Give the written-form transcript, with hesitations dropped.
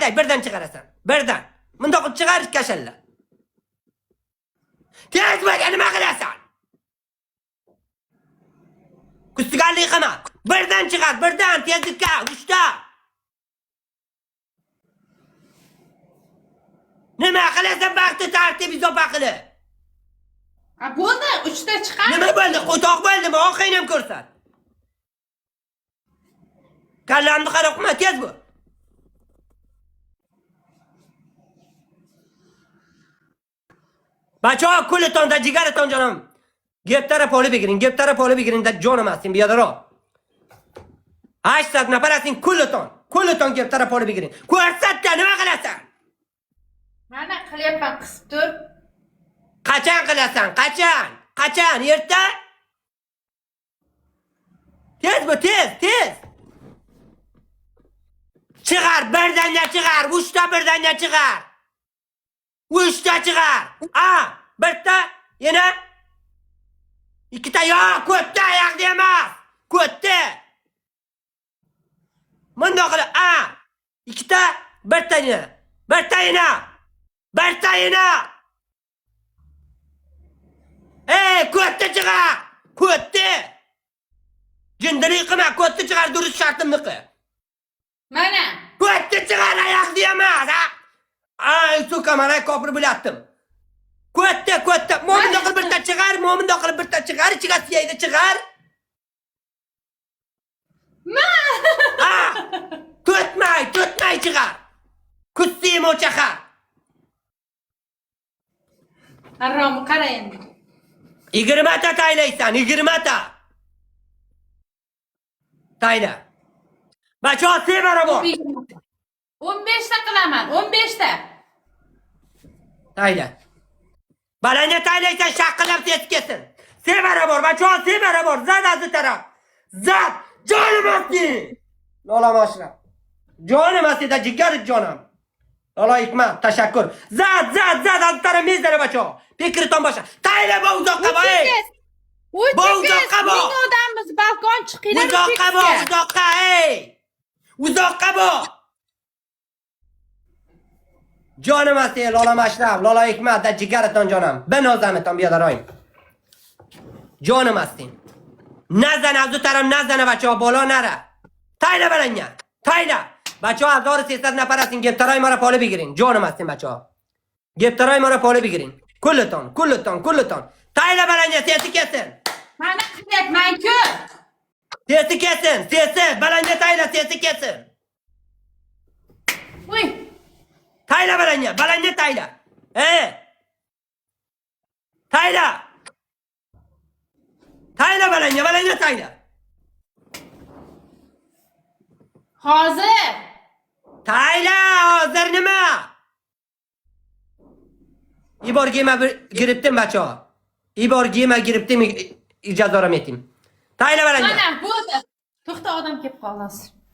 qalay, birdan chiqarasan. Birdan. Bunda qilib chiqar kashalla. Tez bo'lga nima qilasan? Kustiganlik qilma. Birdan chiqar, birdan tezlikka, uchta. Nima qilasan vaqtni tartib izofa qilib? Ha bo'ldi, 3 ta chiqar. Nima bo'ldi? Qo'toq bo'ldimi? Oxingni ham ko'rsat. Kallamni qarab qilma, tez bo'l. Bacho, kulitonda jigaraton jonim. Gap taraf olib begiring, gap taraf olib begiring da jonim astin bu yerda ro. 8 nafarasin kuliton. Kuliton gap taraf olib begiring. Ko'rsatda nima qilasan? Mana qilyapman, qisib tur. Qachon qilasan? Qachon? Qachon? Erta? Tez bu, tez. Chiqar, birdanga chiqar, 3 ta birdanga chiqar. 3 ta chiqar. Bitta, yana 2 ta yo'q, ko'tta oyoqda emas. Ko'tta. Bundoq qilib, 2 ta, bitta yana. Bitta yana. Ko'tta chiqar. Ko'tta. Jindilik qilma, ko'tta chiqar, durust shartimni qil. Mana. Ko'tta chiqar, oyoqda emas, suka, mana kopri bo'latdim. Ko'tta. Mo'minda qilib bitta chiqar, ichiga siyaydi chiqar. Tutmay chiqar. Kutti mo'chaqa. Harom qara endi. 20 ta taylaysan, 20 ta. Tayla. Bacho, sevara bor. 15 ta qilaman, 15 ta. Tayla. Balanga taylaysan, shaqqilab tetkesin. Sevara bor, bacho, sevara bor. Zad azı taraf. Zad, jonim asli. Lola mashrab. Jonim aslida jigar jonim. Lola hikmat, tashakkur. Zad azı taraf mezdara bacho. Fikriton boshqa. Tayla bu uzoqqa boy. Uzoqqa bo. Ming odammiz, balkon chiqinglar. Uzoqqa bo. Jonim asli, Lola mashrab, Lola hikmat da jigaraton jonim. Ben ozamiton biyadaroyim. Jonim asli. Nazana azı taraf nazana bacho, bola nara. Tayla balanga. Tayla. Bacho, 1800 nafarasin, geptaroy mara poli begiring. Jonim asli bacho. Geptaroy mara poli begiring. Kulliton. Tayla balanga sesi kesin. Mana qilyapman-ku. Sesi kesin. Balanga tayla sesi kesin. Uy. Tayla balanga tayla. Tayla. Tayla balanga tayla. Hozir. Tayla, hozir nima? İborgima giribdim bacho. İborgima giribdim, ijozaram etim. Tayla balanga. Mana bo'ldi. To'xta, odam kelib qoldi.